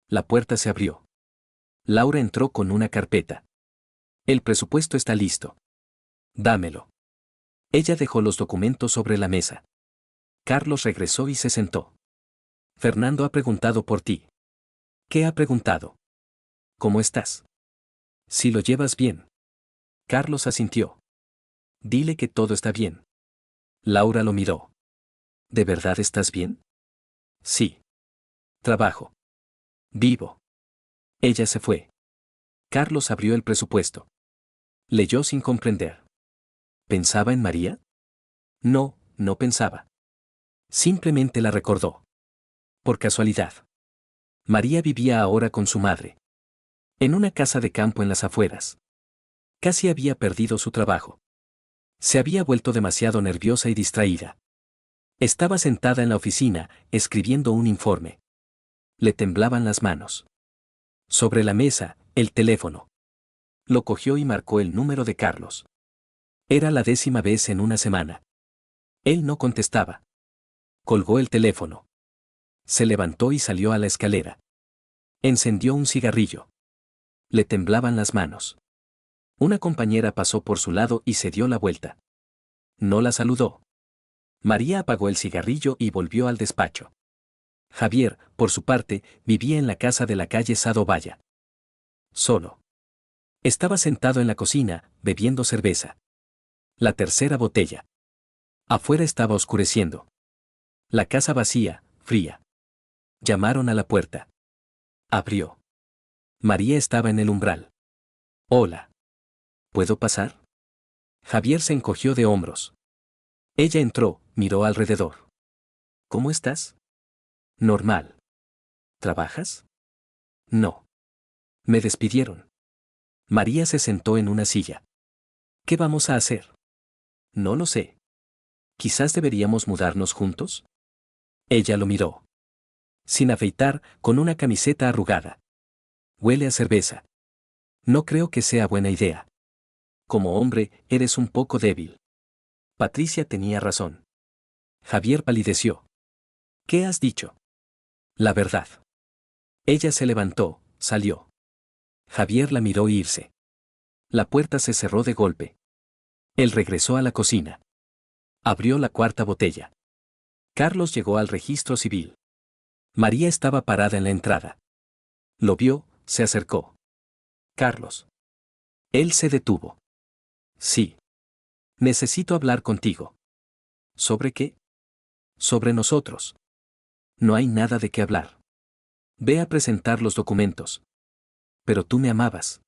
La puerta se abrió. Laura entró con una carpeta. El presupuesto está listo. Dámelo. Ella dejó los documentos sobre la mesa. Carlos regresó y se sentó. Fernando ha preguntado por ti. ¿Qué ha preguntado? ¿Cómo estás? Si lo llevas bien. Carlos asintió. Dile que todo está bien. Laura lo miró. ¿De verdad estás bien? Sí. Trabajo. Vivo. Ella se fue. Carlos abrió el presupuesto. Leyó sin comprender. ¿Pensaba en María? No, no pensaba. Simplemente la recordó. Por casualidad. María vivía ahora con su madre. En una casa de campo en las afueras. Casi había perdido su trabajo. Se había vuelto demasiado nerviosa y distraída. Estaba sentada en la oficina, escribiendo un informe. Le temblaban las manos. Sobre la mesa, el teléfono. Lo cogió y marcó el número de Carlos. Era la 10ª vez en una semana. Él no contestaba. Colgó el teléfono. Se levantó y salió a la escalera. Encendió un cigarrillo. Le temblaban las manos. Una compañera pasó por su lado y se dio la vuelta. No la saludó. María apagó el cigarrillo y volvió al despacho. Javier, por su parte, vivía en la casa de la calle Sado Valla. Solo. Estaba sentado en la cocina, bebiendo cerveza. La tercera botella. Afuera estaba oscureciendo. La casa vacía, fría. Llamaron a la puerta. Abrió. María estaba en el umbral. Hola. ¿Puedo pasar? Javier se encogió de hombros. Ella entró, miró alrededor. ¿Cómo estás? Normal. ¿Trabajas? No. Me despidieron. María se sentó en una silla. ¿Qué vamos a hacer? No lo sé. Quizás deberíamos mudarnos juntos. Ella lo miró. Sin afeitar, con una camiseta arrugada. Huele a cerveza. No creo que sea buena idea. Como hombre, eres un poco débil. Patricia tenía razón. Javier palideció. ¿Qué has dicho? La verdad. Ella se levantó, salió. Javier la miró irse. La puerta se cerró de golpe. Él regresó a la cocina. Abrió la cuarta botella. Carlos llegó al registro civil. María estaba parada en la entrada. Lo vio, se acercó. Carlos. Él se detuvo. Sí. Necesito hablar contigo. ¿Sobre qué? Sobre nosotros. No hay nada de qué hablar. Ve a presentar los documentos. Pero tú me amabas.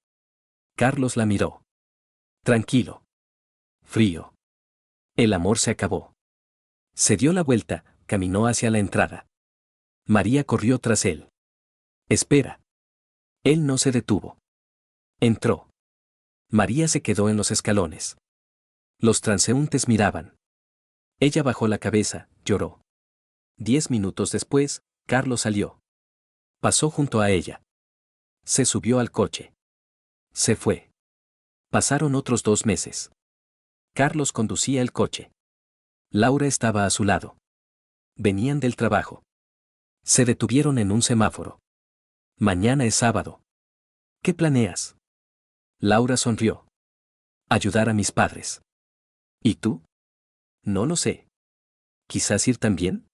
Carlos la miró. Tranquilo. Frío. El amor se acabó. Se dio la vuelta, caminó hacia la entrada. María corrió tras él. Espera. Él no se detuvo. Entró. María se quedó en los escalones. Los transeúntes miraban. Ella bajó la cabeza, lloró. 10 minutos después, Carlos salió. Pasó junto a ella. Se subió al coche. Se fue. Pasaron otros 2 meses. Carlos conducía el coche. Laura estaba a su lado. Venían del trabajo. Se detuvieron en un semáforo. Mañana es sábado. ¿Qué planeas? Laura sonrió. Ayudar a mis padres. ¿Y tú? No lo sé. ¿Quizás ir también?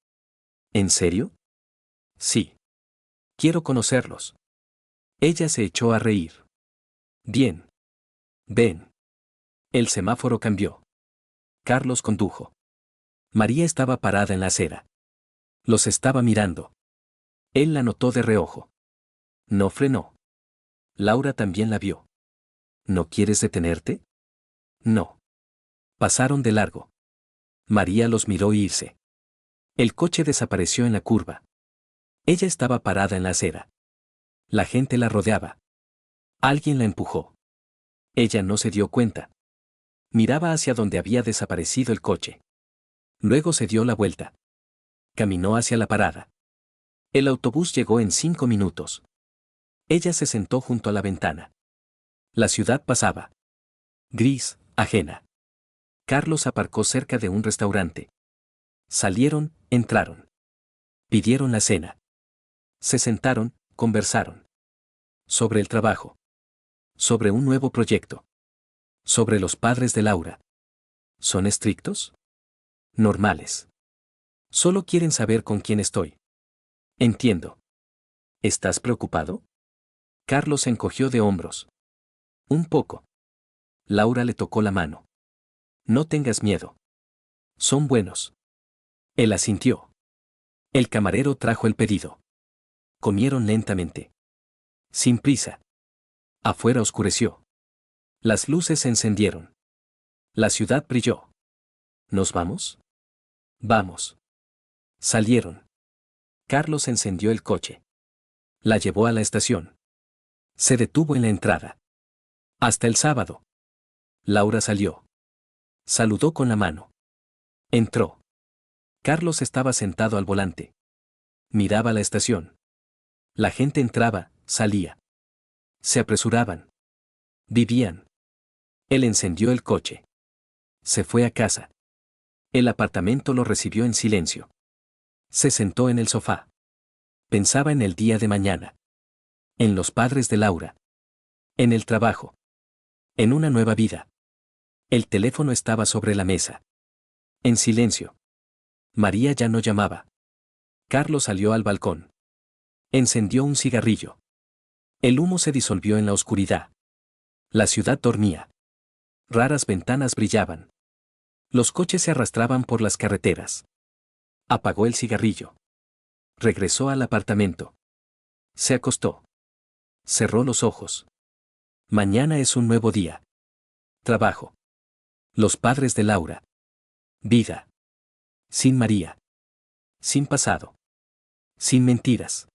¿En serio? Sí. Quiero conocerlos. Ella se echó a reír. Bien. Ven. El semáforo cambió. Carlos condujo. María estaba parada en la acera. Los estaba mirando. Él la notó de reojo. No frenó. Laura también la vio. ¿No quieres detenerte? No. Pasaron de largo. María los miró irse. El coche desapareció en la curva. Ella estaba parada en la acera. La gente la rodeaba. Alguien la empujó. Ella no se dio cuenta. Miraba hacia donde había desaparecido el coche. Luego se dio la vuelta. Caminó hacia la parada. El autobús llegó en 5 minutos. Ella se sentó junto a la ventana. La ciudad pasaba. Gris, ajena. Carlos aparcó cerca de un restaurante. Salieron, entraron. Pidieron la cena. Se sentaron, conversaron. Sobre el trabajo. Sobre un nuevo proyecto. Sobre los padres de Laura. ¿Son estrictos? Normales. Solo quieren saber con quién estoy. Entiendo. ¿Estás preocupado? Carlos se encogió de hombros. Un poco. Laura le tocó la mano. No tengas miedo. Son buenos. Él asintió. El camarero trajo el pedido. Comieron lentamente. Sin prisa. Afuera oscureció. Las luces se encendieron. La ciudad brilló. ¿Nos vamos? Vamos. Salieron. Carlos encendió el coche. La llevó a la estación. Se detuvo en la entrada. Hasta el sábado. Laura salió. Saludó con la mano. Entró. Carlos estaba sentado al volante. Miraba la estación. La gente entraba, salía. Se apresuraban. Vivían. Él encendió el coche. Se fue a casa. El apartamento lo recibió en silencio. Se sentó en el sofá. Pensaba en el día de mañana. En los padres de Laura. En el trabajo. En una nueva vida. El teléfono estaba sobre la mesa. En silencio. María ya no llamaba. Carlos salió al balcón. Encendió un cigarrillo. El humo se disolvió en la oscuridad. La ciudad dormía. Raras ventanas brillaban. Los coches se arrastraban por las carreteras. Apagó el cigarrillo. Regresó al apartamento. Se acostó. Cerró los ojos. Mañana es un nuevo día. Trabajo. Los padres de Laura. Vida. Sin María. Sin pasado. Sin mentiras.